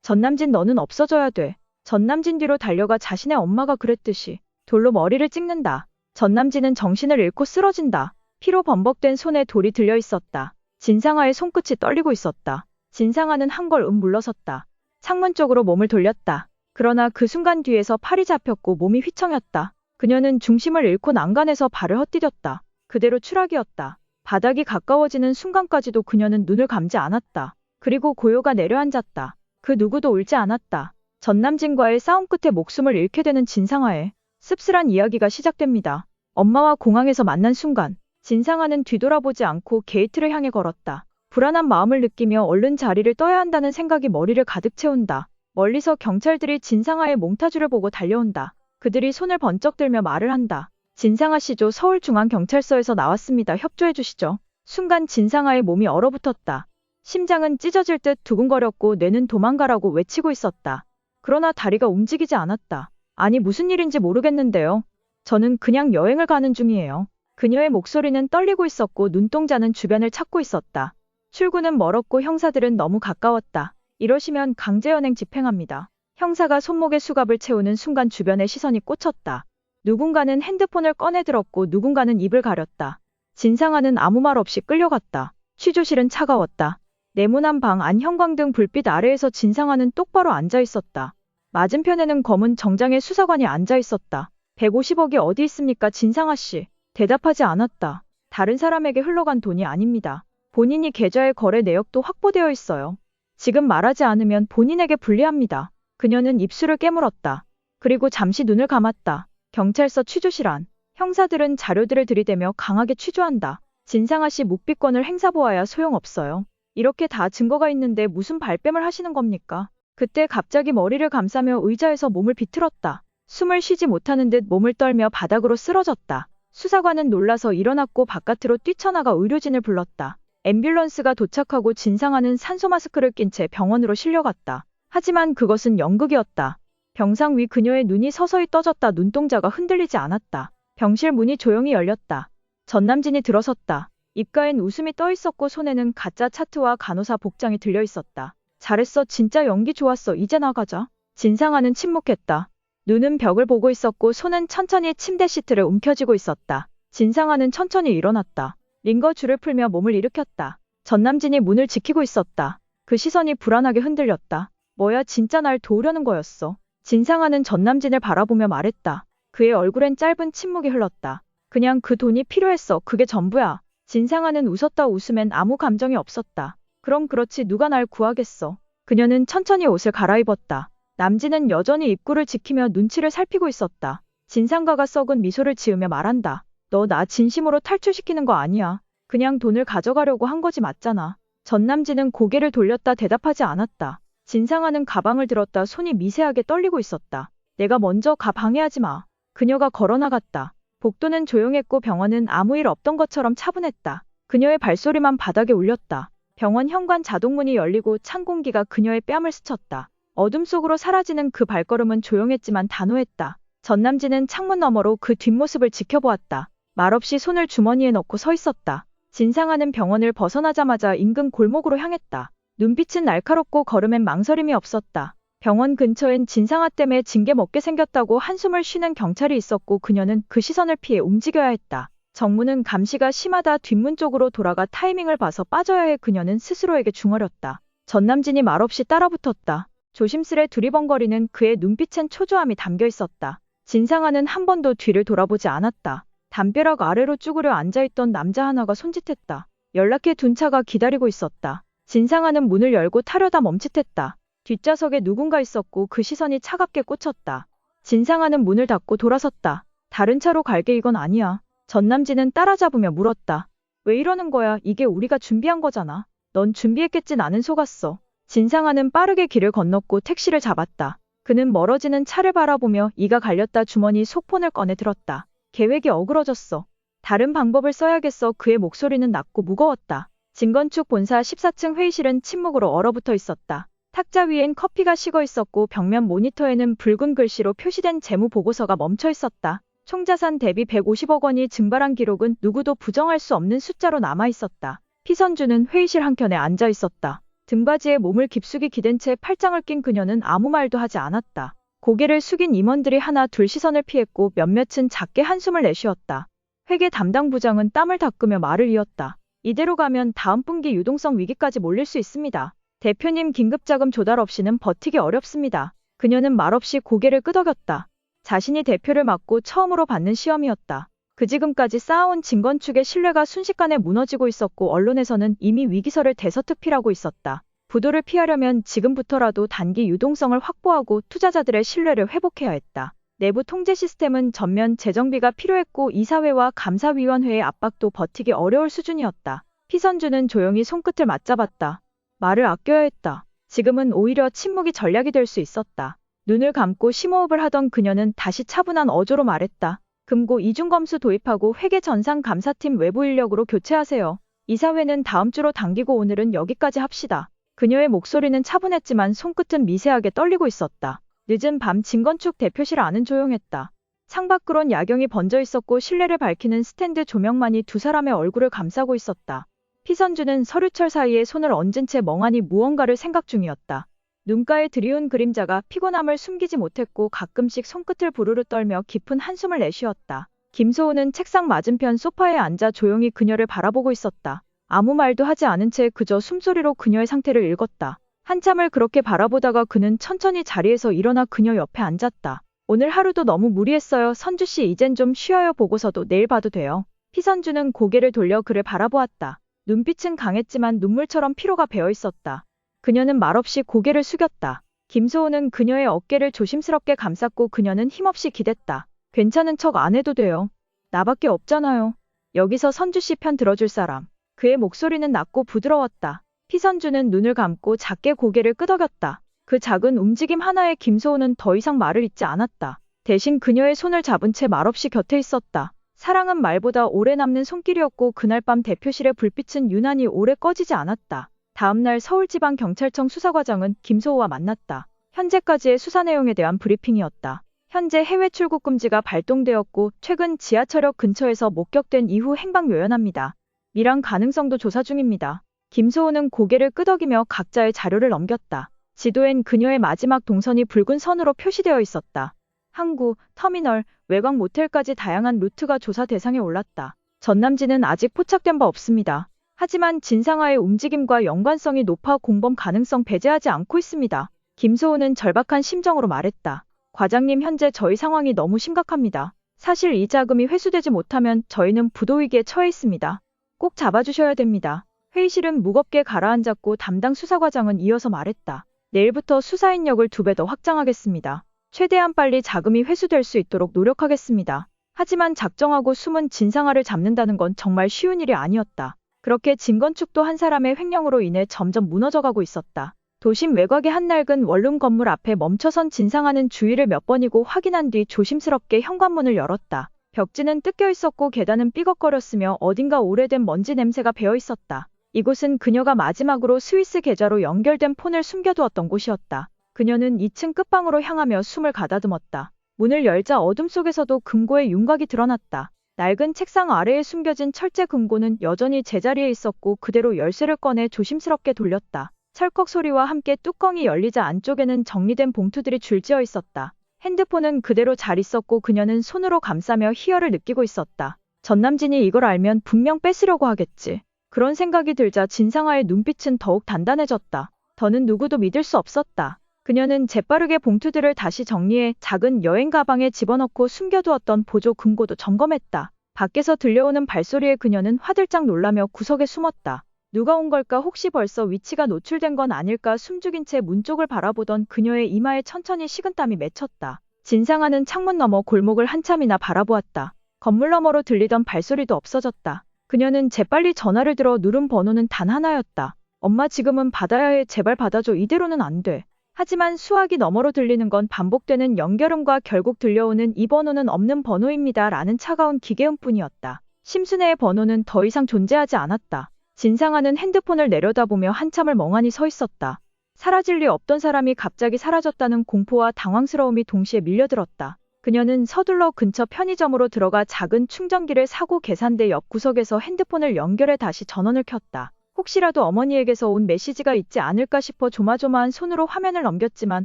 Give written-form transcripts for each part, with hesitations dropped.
전남진 너는 없어져야 돼. 전남진 뒤로 달려가 자신의 엄마가 그랬듯이 돌로 머리를 찍는다. 전남진은 정신을 잃고 쓰러진다. 피로 범벅된 손에 돌이 들려 있었다. 진상아의 손끝이 떨리고 있었다. 진상아는 한 걸음 물러섰다. 창문 쪽으로 몸을 돌렸다. 그러나 그 순간 뒤에서 팔이 잡혔고 몸이 휘청였다. 그녀는 중심을 잃고 난간에서 발을 헛디뎠다. 그대로 추락이었다. 바닥이 가까워지는 순간까지도 그녀는 눈을 감지 않았다. 그리고 고요가 내려앉았다. 그 누구도 울지 않았다. 전남진과의 싸움 끝에 목숨을 잃게 되는 진상아의 씁쓸한 이야기가 시작됩니다. 엄마와 공항에서 만난 순간 진상아는 뒤돌아보지 않고 게이트를 향해 걸었다. 불안한 마음을 느끼며 얼른 자리를 떠야 한다는 생각이 머리를 가득 채운다. 멀리서 경찰들이 진상아의 몽타주를 보고 달려온다. 그들이 손을 번쩍 들며 말을 한다. 진상아 씨죠. 서울중앙경찰서에서 나왔습니다. 협조해 주시죠. 순간 진상아의 몸이 얼어붙었다. 심장은 찢어질 듯 두근거렸고 뇌는 도망가라고 외치고 있었다. 그러나 다리가 움직이지 않았다. 아니 무슨 일인지 모르겠는데요. 저는 그냥 여행을 가는 중이에요. 그녀의 목소리는 떨리고 있었고 눈동자는 주변을 찾고 있었다. 출구는 멀었고 형사들은 너무 가까웠다. 이러시면 강제연행 집행합니다. 형사가 손목에 수갑을 채우는 순간 주변에 시선이 꽂혔다. 누군가는 핸드폰을 꺼내 들었고 누군가는 입을 가렸다. 진상아는 아무 말 없이 끌려갔다. 취조실은 차가웠다. 네모난 방 안 형광등 불빛 아래에서 진상아는 똑바로 앉아 있었다. 맞은편에는 검은 정장의 수사관이 앉아 있었다. 150억이 어디 있습니까? 진상아 씨. 대답하지 않았다. 다른 사람에게 흘러간 돈이 아닙니다. 본인이 계좌의 거래 내역도 확보되어 있어요. 지금 말하지 않으면 본인에게 불리합니다. 그녀는 입술을 깨물었다. 그리고 잠시 눈을 감았다. 경찰서 취조실 안. 형사들은 자료들을 들이대며 강하게 취조한다. 진상아 씨 묵비권을 행사보아야 소용없어요. 이렇게 다 증거가 있는데 무슨 발뺌을 하시는 겁니까? 그때 갑자기 머리를 감싸며 의자에서 몸을 비틀었다. 숨을 쉬지 못하는 듯 몸을 떨며 바닥으로 쓰러졌다. 수사관은 놀라서 일어났고 바깥으로 뛰쳐나가 의료진을 불렀다. 앰뷸런스가 도착하고 진상아는 산소 마스크를 낀 채 병원으로 실려갔다. 하지만 그것은 연극이었다. 병상 위 그녀의 눈이 서서히 떠졌다. 눈동자가 흔들리지 않았다. 병실 문이 조용히 열렸다. 전남진이 들어섰다. 입가엔 웃음이 떠 있었고 손에는 가짜 차트와 간호사 복장이 들려 있었다. 잘했어. 진짜 연기 좋았어. 이제 나가자. 진상아는 침묵했다. 눈은 벽을 보고 있었고 손은 천천히 침대 시트를 움켜쥐고 있었다. 진상아는 천천히 일어났다. 링거줄을 풀며 몸을 일으켰다. 전남진이 문을 지키고 있었다. 그 시선이 불안하게 흔들렸다. 뭐야 진짜 날 도우려는 거였어. 진상아는 전남진을 바라보며 말했다. 그의 얼굴엔 짧은 침묵이 흘렀다. 그냥 그 돈이 필요했어. 그게 전부야. 진상아는 웃었다. 웃음엔 아무 감정이 없었다. 그럼 그렇지 누가 날 구하겠어. 그녀는 천천히 옷을 갈아입었다. 남진은 여전히 입구를 지키며 눈치를 살피고 있었다. 진상가가 썩은 미소를 지으며 말한다. 너 나 진심으로 탈출시키는 거 아니야. 그냥 돈을 가져가려고 한 거지 맞잖아. 전남진은 고개를 돌렸다. 대답하지 않았다. 진상아는 가방을 들었다. 손이 미세하게 떨리고 있었다. 내가 먼저 가. 방해하지 마. 그녀가 걸어나갔다. 복도는 조용했고 병원은 아무 일 없던 것처럼 차분했다. 그녀의 발소리만 바닥에 울렸다. 병원 현관 자동문이 열리고 찬 공기가 그녀의 뺨을 스쳤다. 어둠 속으로 사라지는 그 발걸음은 조용했지만 단호했다. 전남진은 창문 너머로 그 뒷모습을 지켜보았다. 말없이 손을 주머니에 넣고 서 있었다. 진상아는 병원을 벗어나자마자 인근 골목으로 향했다. 눈빛은 날카롭고 걸음엔 망설임이 없었다. 병원 근처엔 진상아 때문에 징계 먹게 생겼다고 한숨을 쉬는 경찰이 있었고 그녀는 그 시선을 피해 움직여야 했다. 정문은 감시가 심하다. 뒷문 쪽으로 돌아가 타이밍을 봐서 빠져야 해. 그녀는 스스로에게 중얼였다. 전남진이 말없이 따라붙었다. 조심스레 두리번거리는 그의 눈빛엔 초조함이 담겨 있었다. 진상아는 한 번도 뒤를 돌아보지 않았다. 담벼락 아래로 쭈그려 앉아있던 남자 하나가 손짓했다. 연락해 둔 차가 기다리고 있었다. 진상아는 문을 열고 타려다 멈칫했다. 뒷좌석에 누군가 있었고 그 시선이 차갑게 꽂혔다. 진상아는 문을 닫고 돌아섰다. 다른 차로 갈게. 이건 아니야. 전남진은 따라잡으며 물었다. 왜 이러는 거야? 이게 우리가 준비한 거잖아. 넌 준비했겠지. 나는 속았어. 진상아는 빠르게 길을 건넜고 택시를 잡았다. 그는 멀어지는 차를 바라보며 이가 갈렸다. 주머니 속 폰을 꺼내 들었다. 계획이 어그러졌어. 다른 방법을 써야겠어. 그의 목소리는 낮고 무거웠다. 진건축 본사 14층 회의실은 침묵으로 얼어붙어 있었다. 탁자 위엔 커피가 식어 있었고 벽면 모니터에는 붉은 글씨로 표시된 재무 보고서가 멈춰 있었다. 총자산 대비 150억 원이 증발한 기록은 누구도 부정할 수 없는 숫자로 남아 있었다. 피선주는 회의실 한켠에 앉아 있었다. 등받이에 몸을 깊숙이 기댄 채 팔짱을 낀 그녀는 아무 말도 하지 않았다. 고개를 숙인 임원들이 하나 둘 시선을 피했고 몇몇은 작게 한숨을 내쉬었다. 회계 담당 부장은 땀을 닦으며 말을 이었다. 이대로 가면 다음 분기 유동성 위기까지 몰릴 수 있습니다. 대표님 긴급자금 조달 없이는 버티기 어렵습니다. 그녀는 말없이 고개를 끄덕였다. 자신이 대표를 맡고 처음으로 받는 시험이었다. 그 지금까지 쌓아온 진건축의 신뢰가 순식간에 무너지고 있었고 언론에서는 이미 위기설을 대서특필하고 있었다. 부도를 피하려면 지금부터라도 단기 유동성을 확보하고 투자자들의 신뢰를 회복해야 했다. 내부 통제 시스템은 전면 재정비가 필요했고 이사회와 감사위원회의 압박도 버티기 어려울 수준이었다. 피선주는 조용히 손끝을 맞잡았다. 말을 아껴야 했다. 지금은 오히려 침묵이 전략이 될 수 있었다. 눈을 감고 심호흡을 하던 그녀는 다시 차분한 어조로 말했다. 금고 이중검수 도입하고 회계 전산 감사팀 외부 인력으로 교체하세요. 이사회는 다음 주로 당기고 오늘은 여기까지 합시다. 그녀의 목소리는 차분했지만 손끝은 미세하게 떨리고 있었다. 늦은 밤 진건축 대표실 안은 조용했다. 창밖으론 야경이 번져 있었고 실내를 밝히는 스탠드 조명만이 두 사람의 얼굴을 감싸고 있었다. 피선주는 서류철 사이에 손을 얹은 채 멍하니 무언가를 생각 중이었다. 눈가에 드리운 그림자가 피곤함을 숨기지 못했고 가끔씩 손끝을 부르르 떨며 깊은 한숨을 내쉬었다. 김소은은 책상 맞은편 소파에 앉아 조용히 그녀를 바라보고 있었다. 아무 말도 하지 않은 채 그저 숨소리로 그녀의 상태를 읽었다. 한참을 그렇게 바라보다가 그는 천천히 자리에서 일어나 그녀 옆에 앉았다. 오늘 하루도 너무 무리했어요. 선주씨 이젠 좀 쉬어요. 보고서도 내일 봐도 돼요. 피선주는 고개를 돌려 그를 바라보았다. 눈빛은 강했지만 눈물처럼 피로가 배어 있었다. 그녀는 말없이 고개를 숙였다. 김소은은 그녀의 어깨를 조심스럽게 감쌌고 그녀는 힘없이 기댔다. 괜찮은 척 안 해도 돼요. 나밖에 없잖아요. 여기서 선주씨 편 들어줄 사람. 그의 목소리는 낮고 부드러웠다. 피선주는 눈을 감고 작게 고개를 끄덕였다. 그 작은 움직임 하나에 김소은은 더 이상 말을 잇지 않았다. 대신 그녀의 손을 잡은 채 말없이 곁에 있었다. 사랑은 말보다 오래 남는 손길이었고 그날 밤 대표실의 불빛은 유난히 오래 꺼지지 않았다. 다음날 서울지방경찰청 수사과장은 김소호와 만났다. 현재까지의 수사 내용에 대한 브리핑이었다. 현재 해외 출국 금지가 발동되었고 최근 지하철역 근처에서 목격된 이후 행방 요연합니다. 밀항 가능성도 조사 중입니다. 김소호는 고개를 끄덕이며 각자의 자료를 넘겼다. 지도엔 그녀의 마지막 동선이 붉은 선으로 표시되어 있었다. 항구, 터미널, 외곽 모텔까지 다양한 루트가 조사 대상에 올랐다. 전남진은 아직 포착된 바 없습니다. 하지만 진상아의 움직임과 연관성이 높아 공범 가능성 배제하지 않고 있습니다. 김소호는 절박한 심정으로 말했다. 과장님 현재 저희 상황이 너무 심각합니다. 사실 이 자금이 회수되지 못하면 저희는 부도위기에 처해 있습니다. 꼭 잡아주셔야 됩니다. 회의실은 무겁게 가라앉았고 담당 수사과장은 이어서 말했다. 내일부터 수사 인력을 2배 더 확장하겠습니다. 최대한 빨리 자금이 회수될 수 있도록 노력하겠습니다. 하지만 작정하고 숨은 진상아를 잡는다는 건 정말 쉬운 일이 아니었다. 그렇게 진건축도 한 사람의 횡령으로 인해 점점 무너져가고 있었다. 도심 외곽의 한 낡은 원룸 건물 앞에 멈춰선 진상아는 주위를 몇 번이고 확인한 뒤 조심스럽게 현관문을 열었다. 벽지는 뜯겨 있었고 계단은 삐걱거렸으며 어딘가 오래된 먼지 냄새가 배어 있었다. 이곳은 그녀가 마지막으로 스위스 계좌로 연결된 폰을 숨겨두었던 곳이었다. 그녀는 2층 끝방으로 향하며 숨을 가다듬었다. 문을 열자 어둠 속에서도 금고의 윤곽이 드러났다. 낡은 책상 아래에 숨겨진 철제 금고는 여전히 제자리에 있었고 그대로 열쇠를 꺼내 조심스럽게 돌렸다. 철컥 소리와 함께 뚜껑이 열리자 안쪽에는 정리된 봉투들이 줄지어 있었다. 핸드폰은 그대로 잘 있었고 그녀는 손으로 감싸며 희열을 느끼고 있었다. 전남진이 이걸 알면 분명 뺏으려고 하겠지. 그런 생각이 들자 진상아의 눈빛은 더욱 단단해졌다. 더는 누구도 믿을 수 없었다. 그녀는 재빠르게 봉투들을 다시 정리해 작은 여행 가방에 집어넣고 숨겨두었던 보조 금고도 점검했다. 밖에서 들려오는 발소리에 그녀는 화들짝 놀라며 구석에 숨었다. 누가 온 걸까? 혹시 벌써 위치가 노출된 건 아닐까? 숨죽인 채 문 쪽을 바라보던 그녀의 이마에 천천히 식은땀이 맺혔다. 진상아는 창문 너머 골목을 한참이나 바라보았다. 건물 너머로 들리던 발소리도 없어졌다. 그녀는 재빨리 전화를 들어 누른 번호는 단 하나였다. 엄마 지금은 받아야 해. 제발 받아줘. 이대로는 안 돼. 하지만 수화기 너머로 들리는 건 반복되는 연결음과 결국 들려오는 이 번호는 없는 번호입니다. 라는 차가운 기계음뿐이었다. 심순애의 번호는 더 이상 존재하지 않았다. 진상아는 핸드폰을 내려다보며 한참을 멍하니 서 있었다. 사라질 리 없던 사람이 갑자기 사라졌다는 공포와 당황스러움이 동시에 밀려들었다. 그녀는 서둘러 근처 편의점으로 들어가 작은 충전기를 사고 계산대 옆 구석에서 핸드폰을 연결해 다시 전원을 켰다. 혹시라도 어머니에게서 온 메시지가 있지 않을까 싶어 조마조마한 손으로 화면을 넘겼지만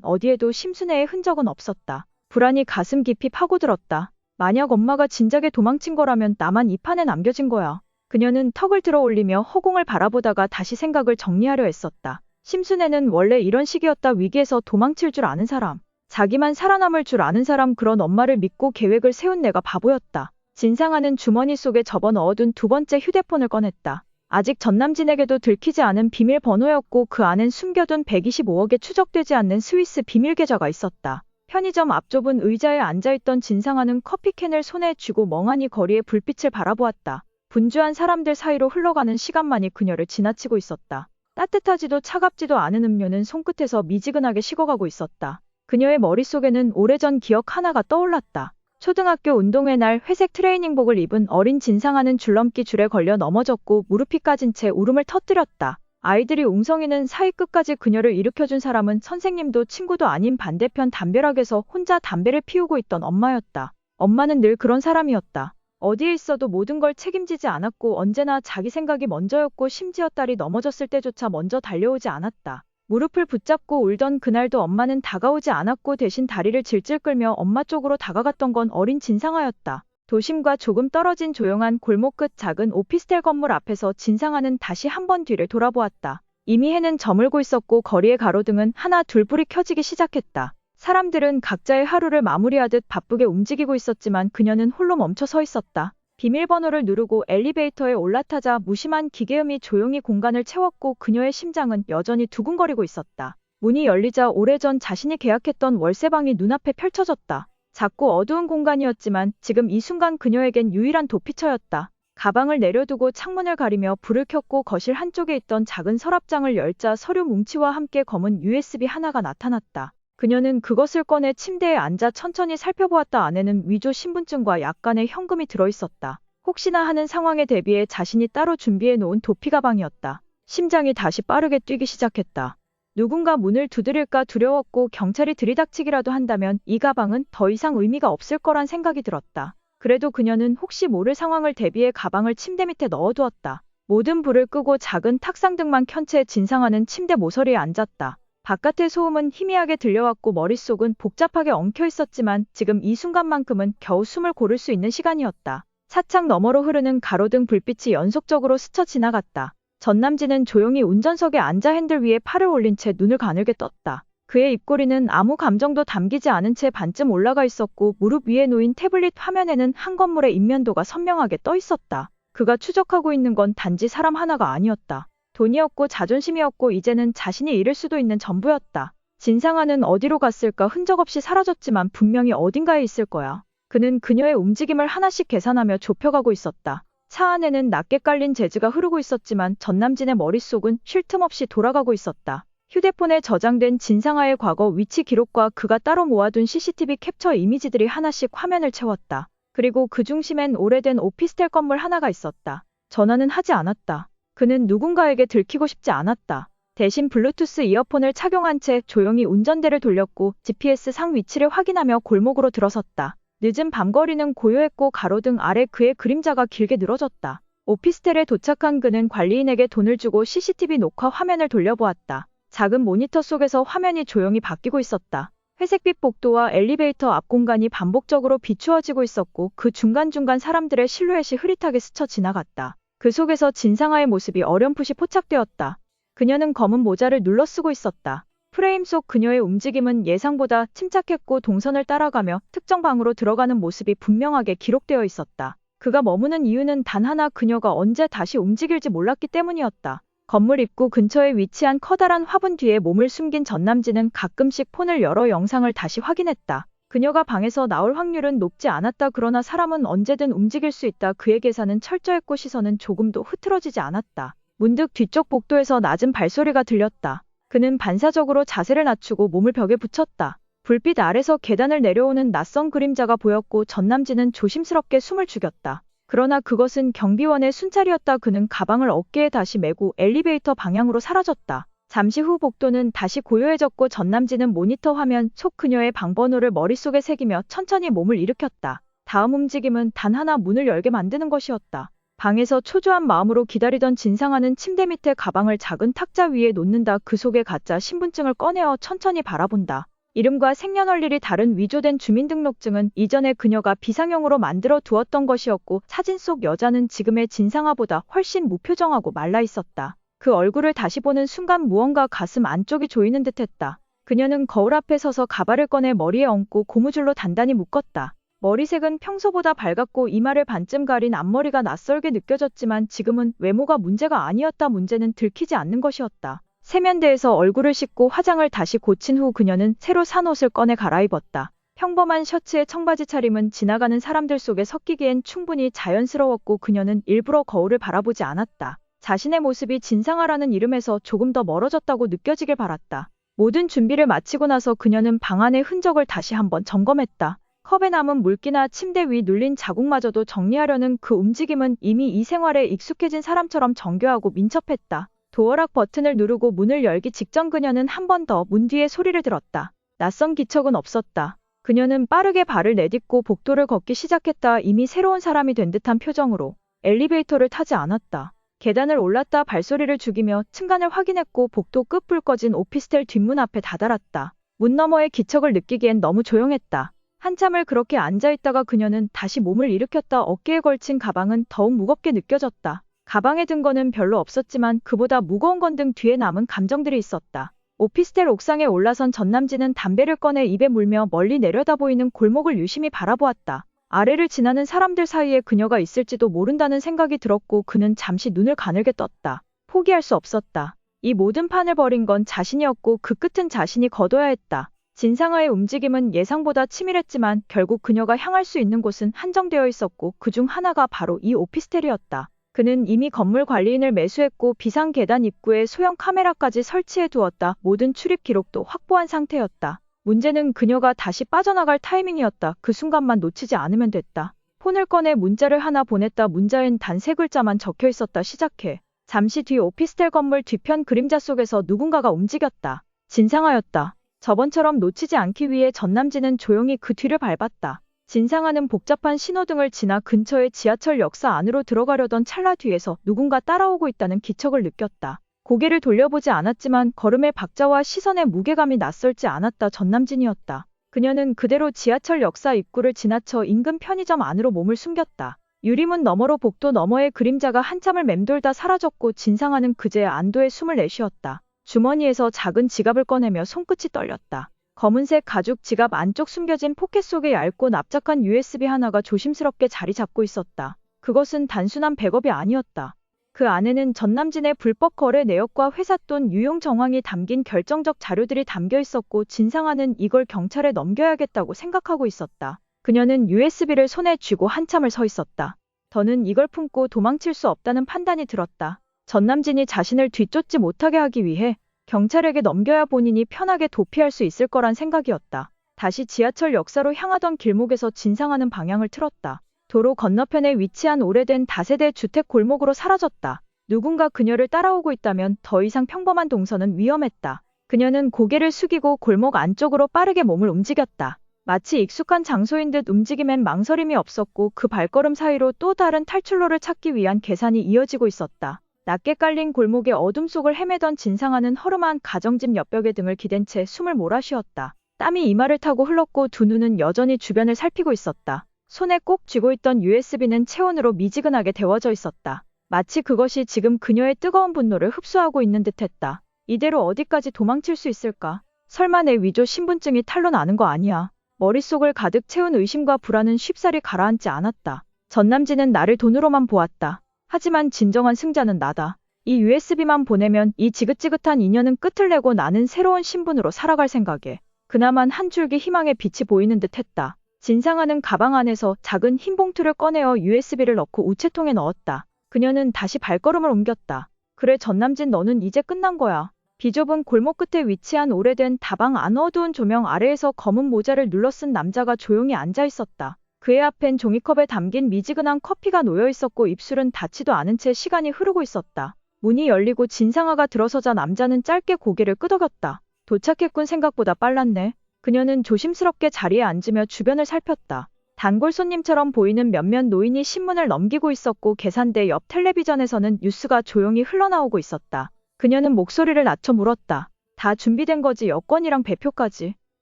어디에도 심순애의 흔적은 없었다. 불안이 가슴 깊이 파고들었다. 만약 엄마가 진작에 도망친 거라면 나만 이 판에 남겨진 거야. 그녀는 턱을 들어 올리며 허공을 바라보다가 다시 생각을 정리하려 했었다. 심순애는 원래 이런 식이었다. 위기에서 도망칠 줄 아는 사람, 자기만 살아남을 줄 아는 사람, 그런 엄마를 믿고 계획을 세운 내가 바보였다. 진상아는 주머니 속에 접어넣어둔 두 번째 휴대폰을 꺼냈다. 아직 전남진에게도 들키지 않은 비밀번호였고 그 안엔 숨겨둔 125억에 추적되지 않는 스위스 비밀 계좌가 있었다. 편의점 앞 좁은 의자에 앉아있던 진상아는 커피캔을 손에 쥐고 멍하니 거리의 불빛을 바라보았다. 분주한 사람들 사이로 흘러가는 시간만이 그녀를 지나치고 있었다. 따뜻하지도 차갑지도 않은 음료는 손끝에서 미지근하게 식어가고 있었다. 그녀의 머릿속에는 오래전 기억 하나가 떠올랐다. 초등학교 운동회 날 회색 트레이닝복을 입은 어린 진상아는 줄넘기 줄에 걸려 넘어졌고 무릎이 까진 채 울음을 터뜨렸다. 아이들이 웅성이는 사이 끝까지 그녀를 일으켜준 사람은 선생님도 친구도 아닌 반대편 담벼락에서 혼자 담배를 피우고 있던 엄마였다. 엄마는 늘 그런 사람이었다. 어디에 있어도 모든 걸 책임지지 않았고 언제나 자기 생각이 먼저였고 심지어 딸이 넘어졌을 때조차 먼저 달려오지 않았다. 무릎을 붙잡고 울던 그날도 엄마는 다가오지 않았고 대신 다리를 질질 끌며 엄마 쪽으로 다가갔던 건 어린 진상아였다. 도심과 조금 떨어진 조용한 골목 끝 작은 오피스텔 건물 앞에서 진상아는 다시 한번 뒤를 돌아보았다. 이미 해는 저물고 있었고 거리의 가로등은 하나 둘 불이 켜지기 시작했다. 사람들은 각자의 하루를 마무리하듯 바쁘게 움직이고 있었지만 그녀는 홀로 멈춰 서 있었다. 비밀번호를 누르고 엘리베이터에 올라타자 무심한 기계음이 조용히 공간을 채웠고 그녀의 심장은 여전히 두근거리고 있었다. 문이 열리자 오래전 자신이 계약했던 월세방이 눈앞에 펼쳐졌다. 작고 어두운 공간이었지만 지금 이 순간 그녀에겐 유일한 도피처였다. 가방을 내려두고 창문을 가리며 불을 켰고 거실 한쪽에 있던 작은 서랍장을 열자 서류 뭉치와 함께 검은 USB 하나가 나타났다. 그녀는 그것을 꺼내 침대에 앉아 천천히 살펴보았다. 안에는 위조 신분증과 약간의 현금이 들어있었다. 혹시나 하는 상황에 대비해 자신이 따로 준비해 놓은 도피 가방이었다. 심장이 다시 빠르게 뛰기 시작했다. 누군가 문을 두드릴까 두려웠고 경찰이 들이닥치기라도 한다면 이 가방은 더 이상 의미가 없을 거란 생각이 들었다. 그래도 그녀는 혹시 모를 상황을 대비해 가방을 침대 밑에 넣어두었다. 모든 불을 끄고 작은 탁상등만 켠 채 진상아는 침대 모서리에 앉았다. 바깥의 소음은 희미하게 들려왔고 머릿속은 복잡하게 엉켜 있었지만 지금 이 순간만큼은 겨우 숨을 고를 수 있는 시간이었다. 차창 너머로 흐르는 가로등 불빛이 연속적으로 스쳐 지나갔다. 전남진은 조용히 운전석에 앉아 핸들 위에 팔을 올린 채 눈을 가늘게 떴다. 그의 입꼬리는 아무 감정도 담기지 않은 채 반쯤 올라가 있었고 무릎 위에 놓인 태블릿 화면에는 한 건물의 인면도가 선명하게 떠 있었다. 그가 추적하고 있는 건 단지 사람 하나가 아니었다. 돈이었고 자존심이었고 이제는 자신이 잃을 수도 있는 전부였다. 진상아는 어디로 갔을까? 흔적 없이 사라졌지만 분명히 어딘가에 있을 거야. 그는 그녀의 움직임을 하나씩 계산하며 좁혀가고 있었다. 차 안에는 낮게 깔린 재즈가 흐르고 있었지만 전남진의 머릿속은 쉴 틈 없이 돌아가고 있었다. 휴대폰에 저장된 진상아의 과거 위치 기록과 그가 따로 모아둔 CCTV 캡처 이미지들이 하나씩 화면을 채웠다. 그리고 그 중심엔 오래된 오피스텔 건물 하나가 있었다. 전화는 하지 않았다. 그는 누군가에게 들키고 싶지 않았다. 대신 블루투스 이어폰을 착용한 채 조용히 운전대를 돌렸고 GPS 상 위치를 확인하며 골목으로 들어섰다. 늦은 밤거리는 고요했고 가로등 아래 그의 그림자가 길게 늘어졌다. 오피스텔에 도착한 그는 관리인에게 돈을 주고 CCTV 녹화 화면을 돌려보았다. 작은 모니터 속에서 화면이 조용히 바뀌고 있었다. 회색빛 복도와 엘리베이터 앞 공간이 반복적으로 비추어지고 있었고 그 중간중간 사람들의 실루엣이 흐릿하게 스쳐 지나갔다. 그 속에서 진상아의 모습이 어렴풋이 포착되었다. 그녀는 검은 모자를 눌러쓰고 있었다. 프레임 속 그녀의 움직임은 예상보다 침착했고 동선을 따라가며 특정 방으로 들어가는 모습이 분명하게 기록되어 있었다. 그가 머무는 이유는 단 하나, 그녀가 언제 다시 움직일지 몰랐기 때문이었다. 건물 입구 근처에 위치한 커다란 화분 뒤에 몸을 숨긴 전남진은 가끔씩 폰을 열어 영상을 다시 확인했다. 그녀가 방에서 나올 확률은 높지 않았다. 그러나 사람은 언제든 움직일 수 있다. 그의 계산은 철저했고 시선은 조금도 흐트러지지 않았다. 문득 뒤쪽 복도에서 낮은 발소리가 들렸다. 그는 반사적으로 자세를 낮추고 몸을 벽에 붙였다. 불빛 아래서 계단을 내려오는 낯선 그림자가 보였고 전남진은 조심스럽게 숨을 죽였다. 그러나 그것은 경비원의 순찰이었다. 그는 가방을 어깨에 다시 메고 엘리베이터 방향으로 사라졌다. 잠시 후 복도는 다시 고요해졌고 전남진은 모니터 화면 속 그녀의 방번호를 머릿속에 새기며 천천히 몸을 일으켰다. 다음 움직임은 단 하나, 문을 열게 만드는 것이었다. 방에서 초조한 마음으로 기다리던 진상아는 침대 밑에 가방을 작은 탁자 위에 놓는다. 그 속에 가짜 신분증을 꺼내어 천천히 바라본다. 이름과 생년월일이 다른 위조된 주민등록증은 이전에 그녀가 비상용으로 만들어 두었던 것이었고, 사진 속 여자는 지금의 진상아보다 훨씬 무표정하고 말라 있었다. 그 얼굴을 다시 보는 순간 무언가 가슴 안쪽이 조이는 듯했다. 그녀는 거울 앞에 서서 가발을 꺼내 머리에 얹고 고무줄로 단단히 묶었다. 머리색은 평소보다 밝았고 이마를 반쯤 가린 앞머리가 낯설게 느껴졌지만 지금은 외모가 문제가 아니었다. 문제는 들키지 않는 것이었다. 세면대에서 얼굴을 씻고 화장을 다시 고친 후 그녀는 새로 산 옷을 꺼내 갈아입었다. 평범한 셔츠에 청바지 차림은 지나가는 사람들 속에 섞이기엔 충분히 자연스러웠고 그녀는 일부러 거울을 바라보지 않았다. 자신의 모습이 진상아라는 이름에서 조금 더 멀어졌다고 느껴지길 바랐다. 모든 준비를 마치고 나서 그녀는 방 안의 흔적을 다시 한번 점검했다. 컵에 남은 물기나 침대 위 눌린 자국마저도 정리하려는 그 움직임은 이미 이 생활에 익숙해진 사람처럼 정교하고 민첩했다. 도어락 버튼을 누르고 문을 열기 직전 그녀는 한 번 더 문 뒤에 소리를 들었다. 낯선 기척은 없었다. 그녀는 빠르게 발을 내딛고 복도를 걷기 시작했다. 이미 새로운 사람이 된 듯한 표정으로. 엘리베이터를 타지 않았다. 계단을 올랐다. 발소리를 죽이며 층간을 확인했고 복도 끝 불 꺼진 오피스텔 뒷문 앞에 다다랐다. 문 너머의 기척을 느끼기엔 너무 조용했다. 한참을 그렇게 앉아있다가 그녀는 다시 몸을 일으켰다. 어깨에 걸친 가방은 더욱 무겁게 느껴졌다. 가방에 든 거는 별로 없었지만 그보다 무거운 건 등 뒤에 남은 감정들이 있었다. 오피스텔 옥상에 올라선 전남진은 담배를 꺼내 입에 물며 멀리 내려다 보이는 골목을 유심히 바라보았다. 아래를 지나는 사람들 사이에 그녀가 있을지도 모른다는 생각이 들었고 그는 잠시 눈을 가늘게 떴다. 포기할 수 없었다. 이 모든 판을 벌인 건 자신이었고 그 끝은 자신이 거둬야 했다. 진상아의 움직임은 예상보다 치밀했지만 결국 그녀가 향할 수 있는 곳은 한정되어 있었고 그중 하나가 바로 이 오피스텔이었다. 그는 이미 건물 관리인을 매수했고 비상 계단 입구에 소형 카메라까지 설치해 두었다. 모든 출입 기록도 확보한 상태였다. 문제는 그녀가 다시 빠져나갈 타이밍이었다. 그 순간만 놓치지 않으면 됐다. 폰을 꺼내 문자를 하나 보냈다. 문자엔 단 3글자만 적혀 있었다. 시작해. 잠시 뒤 오피스텔 건물 뒤편 그림자 속에서 누군가가 움직였다. 진상아였다. 저번처럼 놓치지 않기 위해 전남진은 조용히 그 뒤를 밟았다. 진상아는 복잡한 신호등을 지나 근처의 지하철 역사 안으로 들어가려던 찰나 뒤에서 누군가 따라오고 있다는 기척을 느꼈다. 고개를 돌려보지 않았지만 걸음의 박자와 시선의 무게감이 낯설지 않았다. 전남진이었다. 그녀는 그대로 지하철 역사 입구를 지나쳐 인근 편의점 안으로 몸을 숨겼다. 유리문 너머로 복도 너머의 그림자가 한참을 맴돌다 사라졌고 진상아는 그제야 안도의 숨을 내쉬었다. 주머니에서 작은 지갑을 꺼내며 손끝이 떨렸다. 검은색 가죽 지갑 안쪽 숨겨진 포켓 속에 얇고 납작한 USB 하나가 조심스럽게 자리 잡고 있었다. 그것은 단순한 백업이 아니었다. 그 안에는 전남진의 불법 거래 내역과 회사 돈 유용 정황이 담긴 결정적 자료들이 담겨 있었고 진상아는 이걸 경찰에 넘겨야겠다고 생각하고 있었다. 그녀는 USB를 손에 쥐고 한참을 서 있었다. 더는 이걸 품고 도망칠 수 없다는 판단이 들었다. 전남진이 자신을 뒤쫓지 못하게 하기 위해 경찰에게 넘겨야 본인이 편하게 도피할 수 있을 거란 생각이었다. 다시 지하철 역사로 향하던 길목에서 진상아는 방향을 틀었다. 도로 건너편에 위치한 오래된 다세대 주택 골목으로 사라졌다. 누군가 그녀를 따라오고 있다면 더 이상 평범한 동선은 위험했다. 그녀는 고개를 숙이고 골목 안쪽으로 빠르게 몸을 움직였다. 마치 익숙한 장소인 듯 움직임엔 망설임이 없었고 그 발걸음 사이로 또 다른 탈출로를 찾기 위한 계산이 이어지고 있었다. 낮게 깔린 골목의 어둠 속을 헤매던 진상아는 허름한 가정집 옆벽에 등을 기댄 채 숨을 몰아쉬었다. 땀이 이마를 타고 흘렀고 두 눈은 여전히 주변을 살피고 있었다. 손에 꼭 쥐고 있던 USB는 체온으로 미지근하게 데워져 있었다. 마치 그것이 지금 그녀의 뜨거운 분노를 흡수하고 있는 듯했다. 이대로 어디까지 도망칠 수 있을까? 설마 내 위조 신분증이 탄로 나는 거 아니야? 머릿속을 가득 채운 의심과 불안은 쉽사리 가라앉지 않았다. 전남진은 나를 돈으로만 보았다. 하지만 진정한 승자는 나다. 이 USB만 보내면 이 지긋지긋한 인연은 끝을 내고 나는 새로운 신분으로 살아갈 생각에 그나마 한 줄기 희망의 빛이 보이는 듯 했다. 진상아는 가방 안에서 작은 흰 봉투를 꺼내어 USB를 넣고 우체통에 넣었다. 그녀는 다시 발걸음을 옮겼다. 그래 전남진 너는 이제 끝난 거야. 비좁은 골목 끝에 위치한 오래된 다방 안 어두운 조명 아래에서 검은 모자를 눌러 쓴 남자가 조용히 앉아 있었다. 그의 앞엔 종이컵에 담긴 미지근한 커피가 놓여 있었고 입술은 닿지도 않은 채 시간이 흐르고 있었다. 문이 열리고 진상아가 들어서자 남자는 짧게 고개를 끄덕였다. 도착했군. 생각보다 빨랐네. 그녀는 조심스럽게 자리에 앉으며 주변을 살폈다. 단골 손님처럼 보이는 몇몇 노인이 신문을 넘기고 있었고 계산대 옆 텔레비전에서는 뉴스가 조용히 흘러나오고 있었다. 그녀는 목소리를 낮춰 물었다. 다 준비된 거지, 여권이랑 배표까지.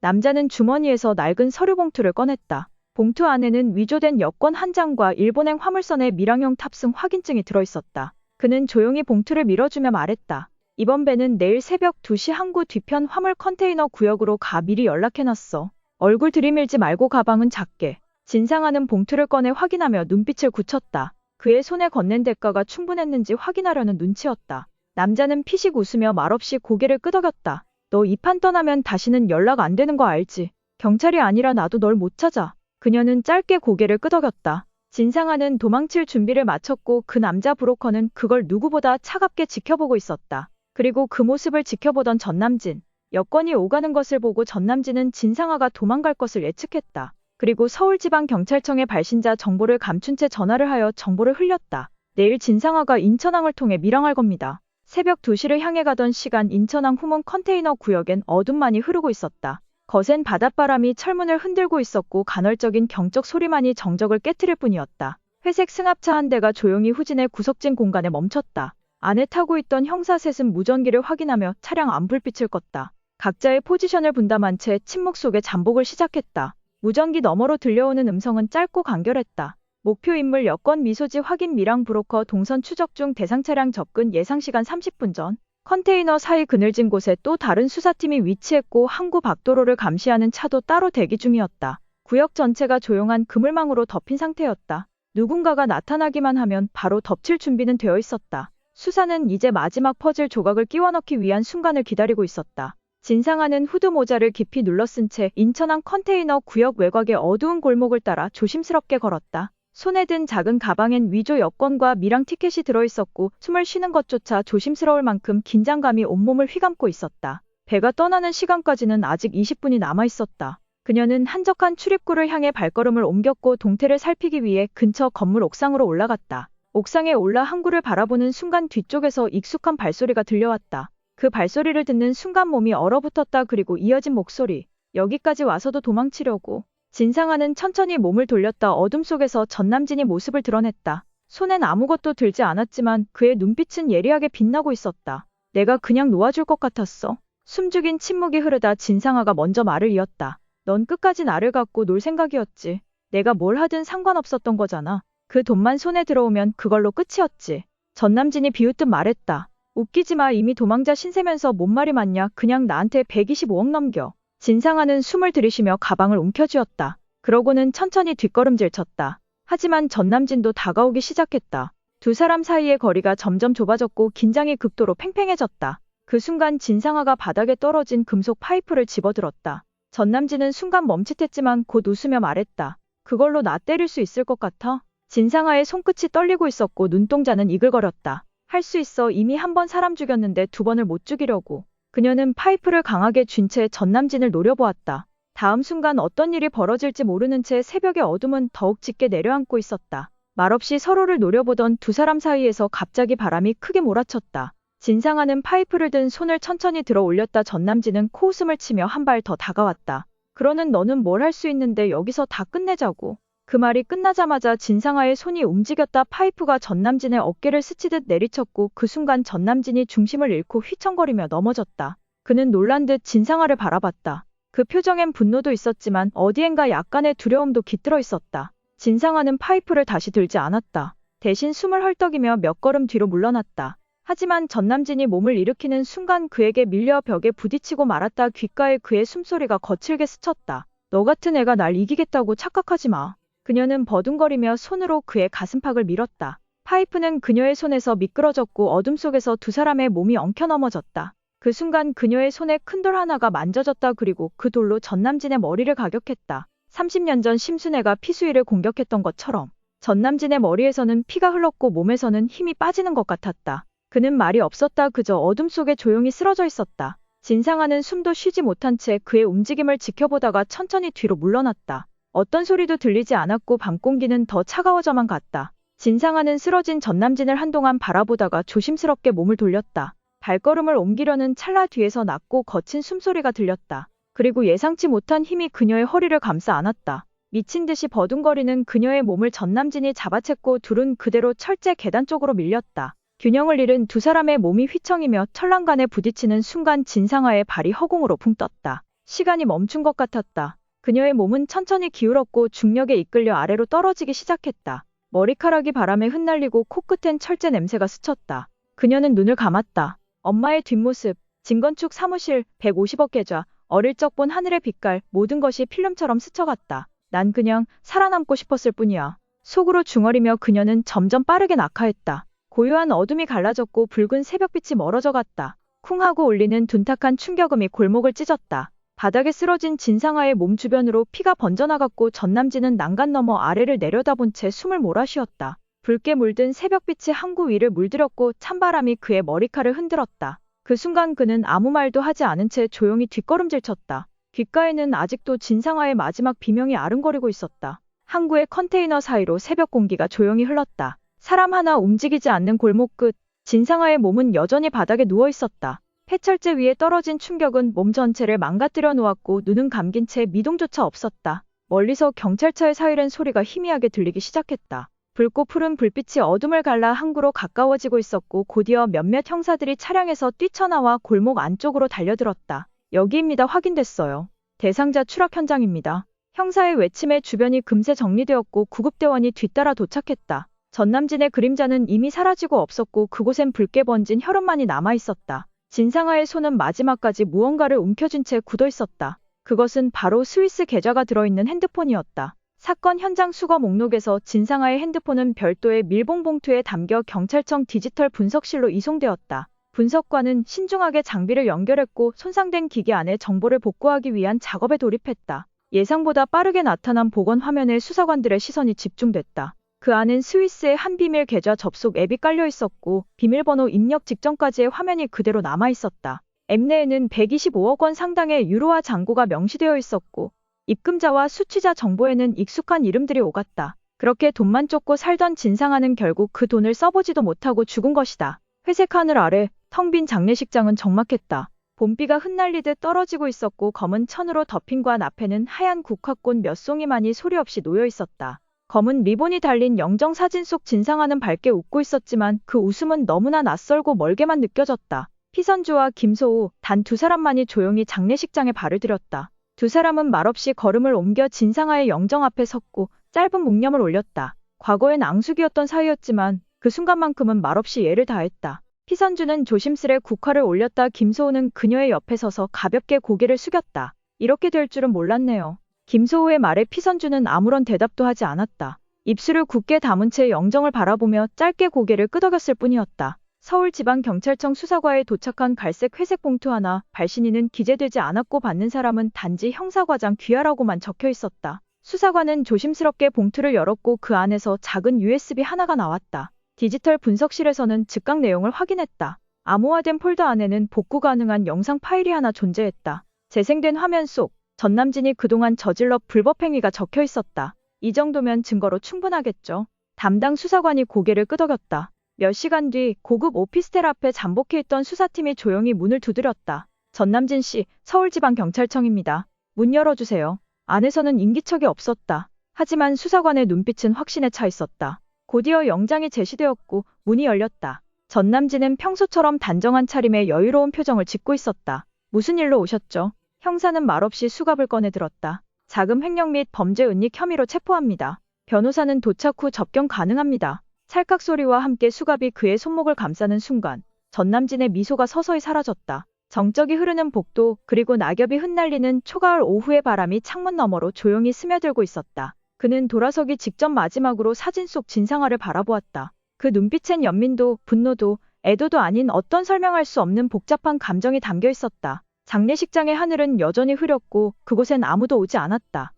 남자는 주머니에서 낡은 서류 봉투를 꺼냈다. 봉투 안에는 위조된 여권 한 장과 일본행 화물선의 밀항용 탑승 확인증이 들어있었다. 그는 조용히 봉투를 밀어주며 말했다. 이번 배는 내일 새벽 2시 항구 뒤편 화물 컨테이너 구역으로 가. 미리 연락해놨어. 얼굴 들이밀지 말고 가방은 작게. 진상아는 봉투를 꺼내 확인하며 눈빛을 굳혔다. 그의 손에 건넨 대가가 충분했는지 확인하려는 눈치였다. 남자는 피식 웃으며 말없이 고개를 끄덕였다. 너 이 판 떠나면 다시는 연락 안 되는 거 알지? 경찰이 아니라 나도 널 못 찾아. 그녀는 짧게 고개를 끄덕였다. 진상아는 도망칠 준비를 마쳤고 그 남자 브로커는 그걸 누구보다 차갑게 지켜보고 있었다. 그리고 그 모습을 지켜보던 전남진. 여권이 오가는 것을 보고 전남진은 진상아가 도망갈 것을 예측했다. 그리고 서울지방경찰청에 발신자 정보를 감춘 채 전화를 하여 정보를 흘렸다. 내일 진상아가 인천항을 통해 밀항할 겁니다. 새벽 2시를 향해 가던 시간 인천항 후문 컨테이너 구역엔 어둠만이 흐르고 있었다. 거센 바닷바람이 철문을 흔들고 있었고 간헐적인 경적 소리만이 정적을 깨트릴 뿐이었다. 회색 승합차 한 대가 조용히 후진해 구석진 공간에 멈췄다. 안에 타고 있던 형사 셋은 무전기를 확인하며 차량 안불빛을 껐다. 각자의 포지션을 분담한 채 침묵 속에 잠복을 시작했다. 무전기 너머로 들려오는 음성은 짧고 간결했다. 목표 인물 여권 미소지 확인 밀항 브로커 동선 추적 중 대상 차량 접근 예상 시간 30분 전. 컨테이너 사이 그늘진 곳에 또 다른 수사팀이 위치했고 항구 밖도로를 감시하는 차도 따로 대기 중이었다. 구역 전체가 조용한 그물망으로 덮인 상태였다. 누군가가 나타나기만 하면 바로 덮칠 준비는 되어 있었다. 수사는 이제 마지막 퍼즐 조각을 끼워 넣기 위한 순간을 기다리고 있었다. 진상아는 후드 모자를 깊이 눌러쓴 채 인천항 컨테이너 구역 외곽의 어두운 골목을 따라 조심스럽게 걸었다. 손에 든 작은 가방엔 위조 여권과 밀항 티켓이 들어있었고 숨을 쉬는 것조차 조심스러울 만큼 긴장감이 온몸을 휘감고 있었다. 배가 떠나는 시간까지는 아직 20분이 남아있었다. 그녀는 한적한 출입구를 향해 발걸음을 옮겼고 동태를 살피기 위해 근처 건물 옥상으로 올라갔다. 옥상에 올라 항구를 바라보는 순간 뒤쪽에서 익숙한 발소리가 들려왔다. 그 발소리를 듣는 순간 몸이 얼어붙었다. 그리고 이어진 목소리. 여기까지 와서도 도망치려고. 진상아는 천천히 몸을 돌렸다. 어둠 속에서 전남진이 모습을 드러냈다. 손엔 아무것도 들지 않았지만 그의 눈빛은 예리하게 빛나고 있었다. 내가 그냥 놓아줄 것 같았어. 숨죽인 침묵이 흐르다 진상아가 먼저 말을 이었다. 넌 끝까지 나를 갖고 놀 생각이었지. 내가 뭘 하든 상관없었던 거잖아. 그 돈만 손에 들어오면 그걸로 끝이었지. 전남진이 비웃듯 말했다. 웃기지 마. 이미 도망자 신세면서 뭔 말이 많냐. 그냥 나한테 125억 넘겨. 진상아는 숨을 들이쉬며 가방을 움켜쥐었다. 그러고는 천천히 뒷걸음질 쳤다. 하지만 전남진도 다가오기 시작했다. 두 사람 사이의 거리가 점점 좁아졌고 긴장이 극도로 팽팽해졌다. 그 순간 진상아가 바닥에 떨어진 금속 파이프를 집어들었다. 전남진은 순간 멈칫했지만 곧 웃으며 말했다. 그걸로 나 때릴 수 있을 것 같아? 진상아의 손끝이 떨리고 있었고 눈동자는 이글거렸다. 할 수 있어. 이미 한 번 사람 죽였는데 두 번을 못 죽이려고. 그녀는 파이프를 강하게 쥔 채 전남진을 노려보았다. 다음 순간 어떤 일이 벌어질지 모르는 채 새벽의 어둠은 더욱 짙게 내려앉고 있었다. 말없이 서로를 노려보던 두 사람 사이에서 갑자기 바람이 크게 몰아쳤다. 진상아는 파이프를 든 손을 천천히 들어 올렸다. 전남진은 코웃음을 치며 한 발 더 다가왔다. 그러는 너는 뭘 할 수 있는데 여기서 다 끝내자고. 그 말이 끝나자마자 진상아의 손이 움직였다. 파이프가 전남진의 어깨를 스치듯 내리쳤고 그 순간 전남진이 중심을 잃고 휘청거리며 넘어졌다. 그는 놀란 듯 진상아를 바라봤다. 그 표정엔 분노도 있었지만 어디엔가 약간의 두려움도 깃들어 있었다. 진상아는 파이프를 다시 들지 않았다. 대신 숨을 헐떡이며 몇 걸음 뒤로 물러났다. 하지만 전남진이 몸을 일으키는 순간 그에게 밀려 벽에 부딪히고 말았다. 귓가에 그의 숨소리가 거칠게 스쳤다. 너 같은 애가 날 이기겠다고 착각하지 마. 그녀는 버둥거리며 손으로 그의 가슴팍을 밀었다. 파이프는 그녀의 손에서 미끄러졌고 어둠 속에서 두 사람의 몸이 엉켜 넘어졌다. 그 순간 그녀의 손에 큰 돌 하나가 만져졌다. 그리고 그 돌로 전남진의 머리를 가격했다. 30년 전 심순애가 피수희를 공격했던 것처럼. 전남진의 머리에서는 피가 흘렀고 몸에서는 힘이 빠지는 것 같았다. 그는 말이 없었다. 그저 어둠 속에 조용히 쓰러져 있었다. 진상아는 숨도 쉬지 못한 채 그의 움직임을 지켜보다가 천천히 뒤로 물러났다. 어떤 소리도 들리지 않았고 밤 공기는 더 차가워져만 갔다. 진상아는 쓰러진 전남진을 한동안 바라보다가 조심스럽게 몸을 돌렸다. 발걸음을 옮기려는 찰나 뒤에서 낮고 거친 숨소리가 들렸다. 그리고 예상치 못한 힘이 그녀의 허리를 감싸 안았다. 미친 듯이 버둥거리는 그녀의 몸을 전남진이 잡아챘고 둘은 그대로 철제 계단 쪽으로 밀렸다. 균형을 잃은 두 사람의 몸이 휘청이며 철랑간에 부딪히는 순간 진상아의 발이 허공으로 붕 떴다. 시간이 멈춘 것 같았다. 그녀의 몸은 천천히 기울었고 중력에 이끌려 아래로 떨어지기 시작했다. 머리카락이 바람에 흩날리고 코끝엔 철제 냄새가 스쳤다. 그녀는 눈을 감았다. 엄마의 뒷모습, 진건축 사무실, 150억 계좌, 어릴 적 본 하늘의 빛깔, 모든 것이 필름처럼 스쳐갔다. 난 그냥 살아남고 싶었을 뿐이야. 속으로 중얼이며 그녀는 점점 빠르게 낙하했다. 고요한 어둠이 갈라졌고 붉은 새벽빛이 멀어져 갔다. 쿵 하고 울리는 둔탁한 충격음이 골목을 찢었다. 바닥에 쓰러진 진상아의 몸 주변으로 피가 번져나갔고 전남진은 난간 너머 아래를 내려다본 채 숨을 몰아쉬었다. 붉게 물든 새벽빛이 항구 위를 물들였고 찬바람이 그의 머리칼을 흔들었다. 그 순간 그는 아무 말도 하지 않은 채 조용히 뒷걸음질 쳤다. 귓가에는 아직도 진상아의 마지막 비명이 아른거리고 있었다. 항구의 컨테이너 사이로 새벽 공기가 조용히 흘렀다. 사람 하나 움직이지 않는 골목 끝, 진상아의 몸은 여전히 바닥에 누워 있었다. 폐철제 위에 떨어진 충격은 몸 전체를 망가뜨려 놓았고 눈은 감긴 채 미동조차 없었다. 멀리서 경찰차의 사이렌 소리가 희미하게 들리기 시작했다. 붉고 푸른 불빛이 어둠을 갈라 항구로 가까워지고 있었고 곧이어 몇몇 형사들이 차량에서 뛰쳐나와 골목 안쪽으로 달려들었다. 여기입니다. 확인됐어요. 대상자 추락 현장입니다. 형사의 외침에 주변이 금세 정리되었고 구급대원이 뒤따라 도착했다. 전남진의 그림자는 이미 사라지고 없었고 그곳엔 붉게 번진 혈흔만이 남아있었다. 진상아의 손은 마지막까지 무언가를 움켜쥔 채 굳어 있었다. 그것은 바로 스위스 계좌가 들어있는 핸드폰이었다. 사건 현장 수거 목록에서 진상아의 핸드폰은 별도의 밀봉 봉투에 담겨 경찰청 디지털 분석실로 이송되었다. 분석관은 신중하게 장비를 연결했고 손상된 기기 안에 정보를 복구하기 위한 작업에 돌입했다. 예상보다 빠르게 나타난 복원 화면에 수사관들의 시선이 집중됐다. 그 안엔 스위스의 한 비밀 계좌 접속 앱이 깔려 있었고 비밀번호 입력 직전까지의 화면이 그대로 남아 있었다. 앱 내에는 125억 원 상당의 유로화 잔고가 명시되어 있었고 입금자와 수취자 정보에는 익숙한 이름들이 오갔다. 그렇게 돈만 쫓고 살던 진상아는 결국 그 돈을 써보지도 못하고 죽은 것이다. 회색 하늘 아래 텅 빈 장례식장은 적막했다. 봄비가 흩날리듯 떨어지고 있었고 검은 천으로 덮인 관 앞에는 하얀 국화꽃 몇 송이만이 소리 없이 놓여 있었다. 검은 리본이 달린 영정사진 속 진상아는 밝게 웃고 있었지만 그 웃음은 너무나 낯설고 멀게만 느껴졌다. 피선주와 김소우 단 두 사람만이 조용히 장례식장에 발을 들였다. 두 사람은 말없이 걸음을 옮겨 진상아의 영정 앞에 섰고 짧은 묵념을 올렸다. 과거엔 앙숙이었던 사이였지만 그 순간만큼은 말없이 예를 다했다. 피선주는 조심스레 국화를 올렸다. 김소우는 그녀의 옆에 서서 가볍게 고개를 숙였다. 이렇게 될 줄은 몰랐네요. 김소우의 말에 피선주는 아무런 대답도 하지 않았다. 입술을 굳게 다문 채 영정을 바라보며 짧게 고개를 끄덕였을 뿐이었다. 서울지방경찰청 수사과에 도착한 갈색 회색 봉투 하나, 발신인은 기재되지 않았고 받는 사람은 단지 형사과장 귀하라고만 적혀 있었다. 수사관은 조심스럽게 봉투를 열었고 그 안에서 작은 USB 하나가 나왔다. 디지털 분석실에서는 즉각 내용을 확인했다. 암호화된 폴더 안에는 복구 가능한 영상 파일이 하나 존재했다. 재생된 화면 속 전남진이 그동안 저질러 불법 행위가 적혀 있었다. 이 정도면 증거로 충분하겠죠. 담당 수사관이 고개를 끄덕였다. 몇 시간 뒤 고급 오피스텔 앞에 잠복해 있던 수사팀이 조용히 문을 두드렸다. 전남진 씨, 서울지방경찰청입니다. 문 열어주세요. 안에서는 인기척이 없었다. 하지만 수사관의 눈빛은 확신에 차 있었다. 곧이어 영장이 제시되었고 문이 열렸다. 전남진은 평소처럼 단정한 차림에 여유로운 표정을 짓고 있었다. 무슨 일로 오셨죠? 형사는 말없이 수갑을 꺼내 들었다. 자금 횡령 및 범죄 은닉 혐의로 체포합니다. 변호사는 도착 후 접견 가능합니다. 찰칵 소리와 함께 수갑이 그의 손목을 감싸는 순간 전남진의 미소가 서서히 사라졌다. 정적이 흐르는 복도 그리고 낙엽이 흩날리는 초가을 오후의 바람이 창문 너머로 조용히 스며들고 있었다. 그는 돌아서기 직전 마지막으로 사진 속 진상아를 바라보았다. 그 눈빛엔 연민도 분노도 애도도 아닌 어떤 설명할 수 없는 복잡한 감정이 담겨 있었다. 장례식장의 하늘은 여전히 흐렸고 그곳엔 아무도 오지 않았다.